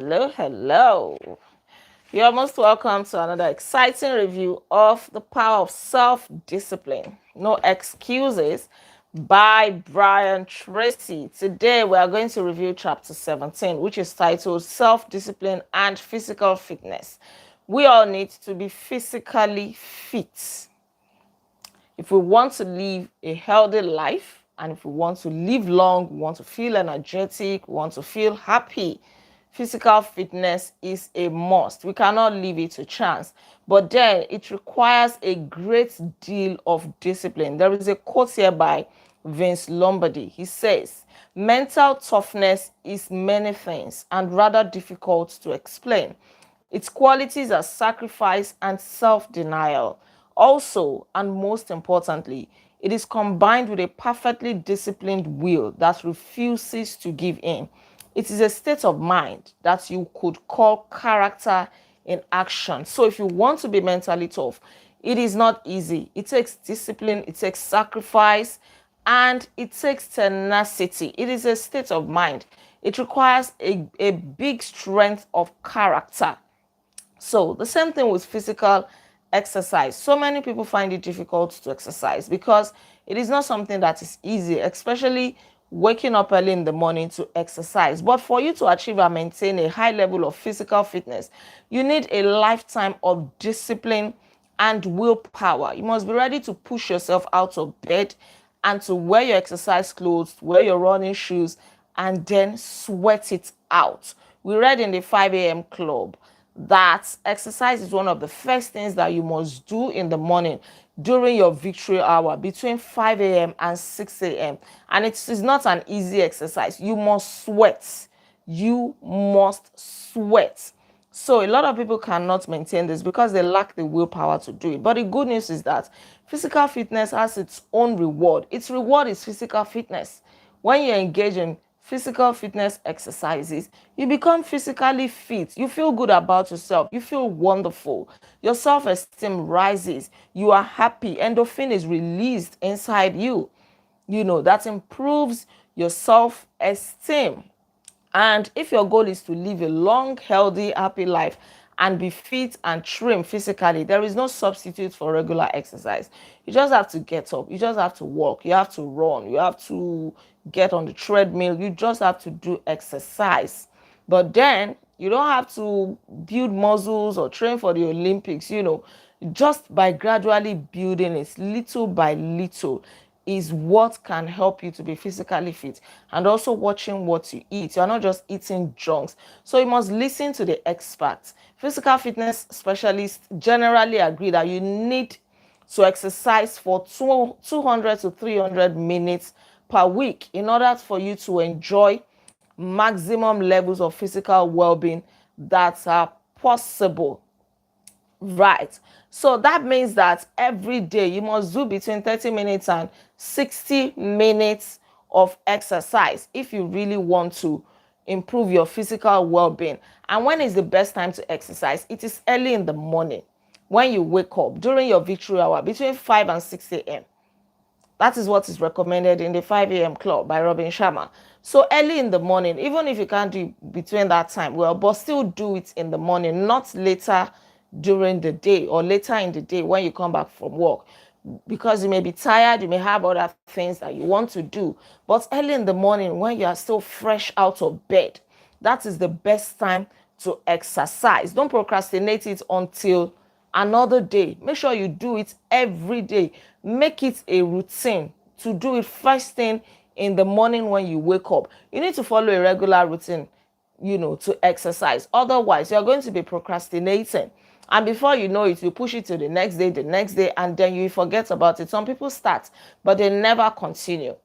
Hello. You're most welcome to another exciting review of The Power of Self-Discipline. No Excuses by Brian Tracy. Today we are going to review chapter 17, which is titled Self-Discipline and Physical Fitness. We all need to be physically fit if we want to live a healthy life, and if we want to live long, we want to feel energetic, we want to feel happy, physical fitness is a must. We cannot leave it to chance. But then it requires a great deal of discipline. There is a quote here by Vince Lombardi. He says, mental toughness is many things and rather difficult to explain. Its qualities are sacrifice and self-denial. Also, and most importantly, it is combined with a perfectly disciplined will that refuses to give in. It is a state of mind that you could call character in action. So if you want to be mentally tough, it is not easy. It takes discipline, it takes sacrifice, and it takes tenacity. It is a state of mind. It requires a big strength of character. So the same thing with physical exercise. So many people find it difficult to exercise because it is not something that is easy, especially waking up early in the morning to exercise. But for you to achieve and maintain a high level of physical fitness, you need a lifetime of discipline and willpower. You must be ready to push yourself out of bed and to wear your exercise clothes, wear your running shoes, and then sweat it out. We read in the 5 a.m. club that exercise is one of the first things that you must do in the morning during your victory hour between 5 a.m. and 6 a.m. And it is not an easy exercise. You must sweat. You must sweat. So a lot of people cannot maintain this because they lack the willpower to do it. But the good news is that physical fitness has its own reward. Its reward is physical fitness. When you engage in physical fitness exercises, you become physically fit. You feel good about yourself. You feel wonderful. Your self-esteem rises. You are happy. Endorphin is released inside you. That improves your self-esteem. And if your goal is to live a long, healthy, happy life and be fit and trim physically, there is no substitute for regular exercise. You just have to get up. You just have to walk. You have to run. You have to get on the treadmill. You just have to do exercise. But then you don't have to build muscles or train for the Olympics, just by gradually building it little by little is what can help you to be physically fit. And also watching what you eat. You're not just eating junks. So you must listen to the experts. Physical fitness specialists generally agree that you need to exercise for 200 to 300 minutes per week in order for you to enjoy maximum levels of physical well-being that are possible. Right. So that means that every day you must do between 30 minutes and 60 minutes of exercise if you really want to improve your physical well-being. And when is the best time to exercise? It is early in the morning when you wake up during your victory hour between 5 and 6 a.m. That is what is recommended in the 5 a.m. club by Robin Sharma. So early in the morning, even if you can't do it between that time, well, but still do it in the morning, not later during the day or later in the day when you come back from work, because you may be tired, you may have other things that you want to do. But early in the morning when you are still fresh out of bed, that is the best time to exercise. Don't procrastinate it until another day. Make sure you do it every day. Make it a routine to do it first thing in the morning when you wake up. You need to follow a regular routine, to exercise. Otherwise, you're going to be procrastinating. And before you know it, you push it to the next day, and then you forget about it. Some people start, but they never continue.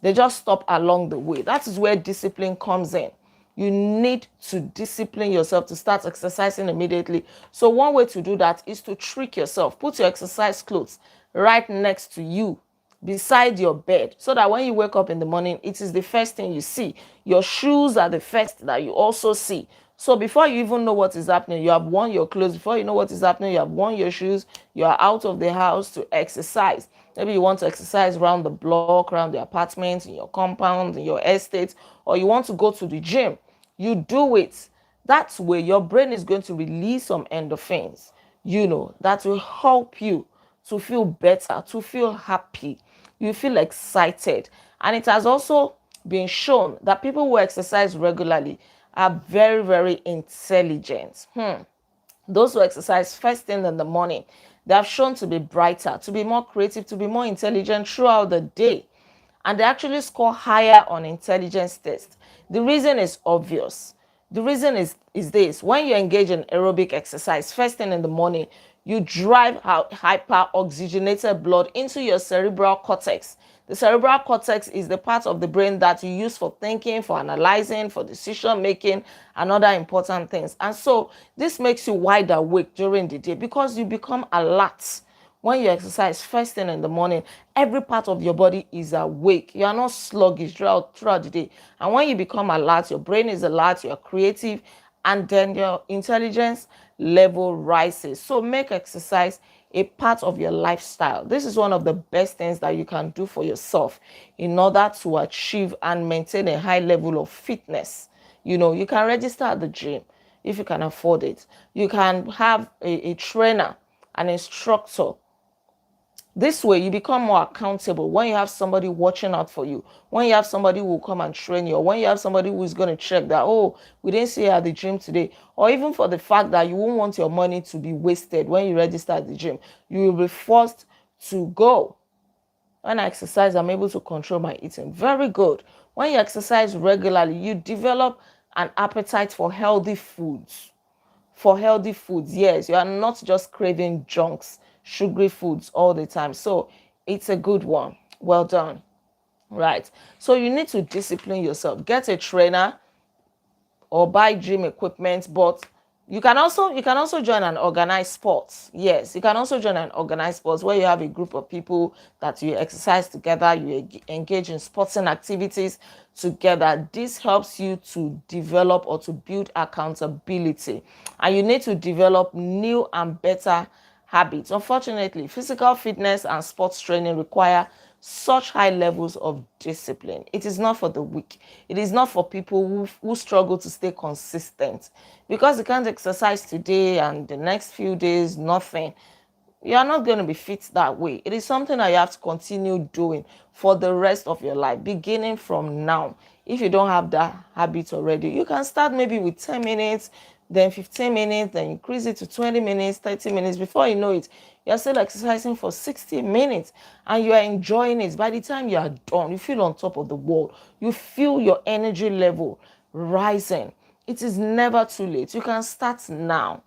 They just stop along the way. That is where discipline comes in. You need to discipline yourself to start exercising immediately. So one way to do that is to trick yourself. Put your exercise clothes right next to you, beside your bed, so that when you wake up in the morning, it is the first thing you see. Your shoes are the first that you also see. So before you even know what is happening, you have worn your clothes. Before you know what is happening, you have worn your shoes. You are out of the house to exercise. Maybe you want to exercise around the block, around the apartment, in your compound, in your estate, or you want to go to the gym. you do it, that way your brain is going to release some endorphins, that will help you to feel better, to feel happy. You feel excited. And it has also been shown that people who exercise regularly are very, very intelligent. Those who exercise first thing in the morning, they have shown to be brighter, to be more creative, to be more intelligent throughout the day. And they actually score higher on intelligence tests. The reason is obvious. The reason is this: when you engage in aerobic exercise first thing in the morning, you drive hyper oxygenated blood into your cerebral cortex. The cerebral cortex is the part of the brain that you use for thinking, for analyzing, for decision making, and other important things. And so this makes you wide awake during the day because you become alert. When you exercise first thing in the morning, every part of your body is awake. You are not sluggish throughout the day. And when you become alert, your brain is alert, you're creative, and then your intelligence level rises. So make exercise a part of your lifestyle. This is one of the best things that you can do for yourself in order to achieve and maintain a high level of fitness. You can register at the gym if you can afford it. You can have a trainer, an instructor. This way, you become more accountable when you have somebody watching out for you, when you have somebody who will come and train you, or when you have somebody who is going to check that, oh, we didn't see you at the gym today, or even for the fact that you won't want your money to be wasted when you register at the gym. You will be forced to go. When I exercise, I'm able to control my eating. Very good. When you exercise regularly, you develop an appetite for healthy foods. Yes, you are not just craving junks, sugary foods all the time. So it's a good one. Well done. Right. So you need to discipline yourself. Get a trainer or buy gym equipment, but you can also join an organized sports. Yes, you can also join an organized sports where you have a group of people that you exercise together, you engage in sporting activities together. This helps you to develop or to build accountability, and you need to develop new and better habits. Unfortunately, physical fitness and sports training require such high levels of discipline. It is not for the weak. It is not for people who struggle to stay consistent, because you can't exercise today and the next few days nothing. You are not going to be fit that way. It is something that you have to continue doing for the rest of your life, beginning from now. If you don't have that habit already, you can start maybe with 10 minutes, then 15 minutes, then increase it to 20 minutes, 30 minutes. Before you know it, you're still exercising for 60 minutes and you are enjoying it. By the time you are done, you feel on top of the world. You feel your energy level rising. It is never too late. You can start now.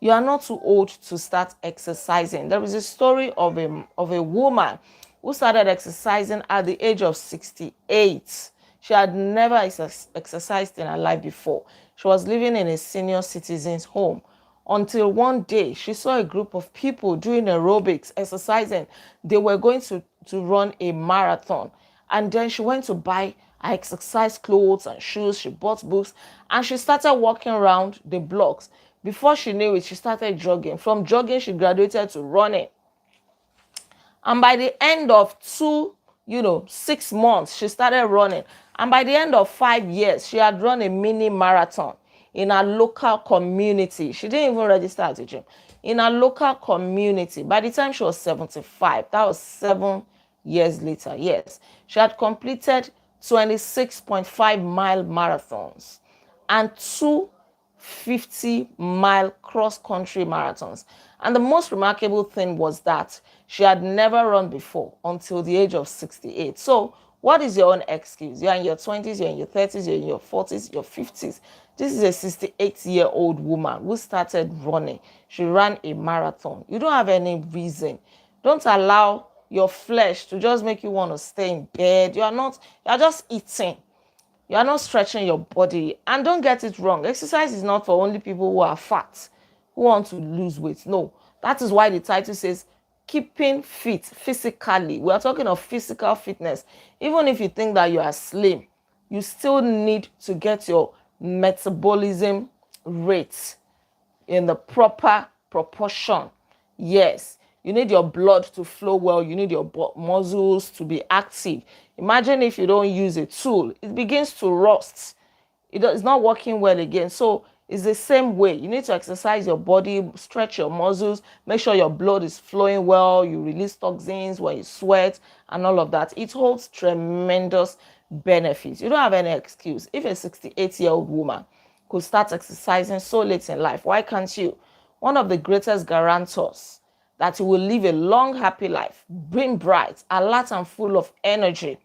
You are not too old to start exercising. There is a story of a woman who started exercising at the age of 68. She had never exercised in her life before. She was living in a senior citizen's home until one day she saw a group of people doing aerobics, exercising. They were going to run a marathon. And then she went to buy her exercise clothes and shoes. She bought books and she started walking around the blocks. Before she knew it, she started jogging. From jogging, she graduated to running. And by the end of 6 months, she started running. And by the end of 5 years, she had run a mini marathon in her local community. She didn't even register at the gym. In her local community. By the time she was 75, that was 7 years later, yes, she had completed 26.5-mile marathons and 2 50-mile cross-country marathons. And the most remarkable thing was that she had never run before until the age of 68. So what is your own excuse? You're in your 20s, you're in your 30s, you're in your 40s, your 50s. This is a 68-year-old woman who started running. She ran a marathon. You don't have any reason. Don't allow your flesh to just make you want to stay in bed. You're just eating. You are not stretching your body. And don't get it wrong. Exercise is not for only people who are fat, who want to lose weight. No. That is why the title says keeping fit physically. We are talking of physical fitness. Even if you think that you are slim, you still need to get your metabolism rate in the proper proportion. Yes. You need your blood to flow well. You need your muscles to be active. Imagine if you don't use a tool, it begins to rust. It's not working well again. So it's the same way. You need to exercise your body, stretch your muscles, make sure your blood is flowing well, you release toxins when you sweat and all of that. It holds tremendous benefits. You don't have any excuse. If a 68-year-old woman could start exercising so late in life, why can't you? One of the greatest guarantors that you will live a long, happy life, being bright, alert, and full of energy,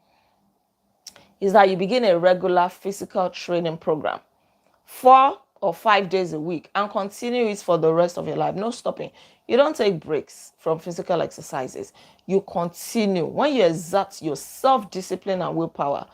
is that you begin a regular physical training program, 4 or 5 days a week, and continue it for the rest of your life. No stopping. You don't take breaks from physical exercises. You continue. When you exert your self-discipline and willpower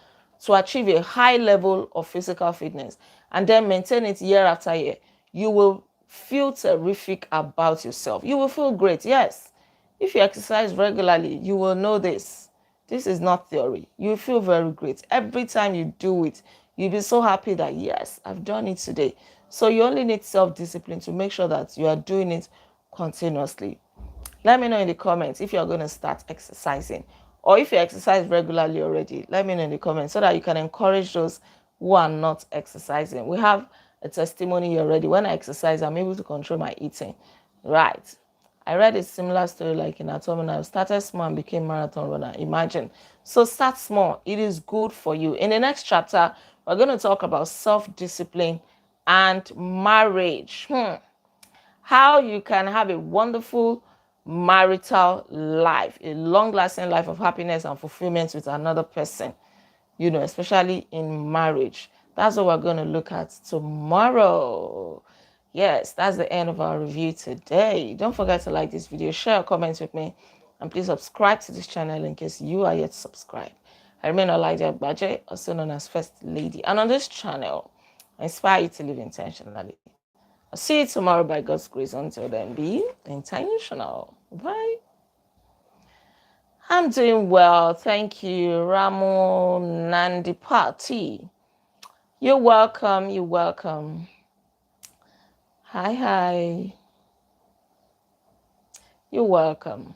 to achieve a high level of physical fitness and then maintain it year after year, you will feel terrific about yourself. You will feel great. Yes. If you exercise regularly, you will know this. This is not theory. You feel very great. Every time you do it, you'll be so happy that, yes, I've done it today. So you only need self-discipline to make sure that you are doing it continuously. Let me know in the comments if you're going to start exercising, or if you exercise regularly already. Let me know in the comments so that you can encourage those who are not exercising. We have a testimony here already. When I exercise, I'm able to control my eating. Right. I read a similar story like in Atomic. I started small and became marathon runner. Imagine. So start small. It is good for you. In the next chapter, we're going to talk about self-discipline and marriage. How you can have a wonderful marital life, a long-lasting life of happiness and fulfillment with another person, especially in marriage. That's what we're going to look at tomorrow. Yes, that's the end of our review today. Don't forget to like this video, share, comment with me, and please subscribe to this channel in case you are yet subscribed. I remain Olaide Agbaje, also known as First Lady, and on this channel, I inspire you to live intentionally. I'll see you tomorrow by God's grace. Until then, be intentional. Bye. I'm doing well. Thank you, Ramon Nandipati. You're welcome. You're welcome. Hi. You're welcome.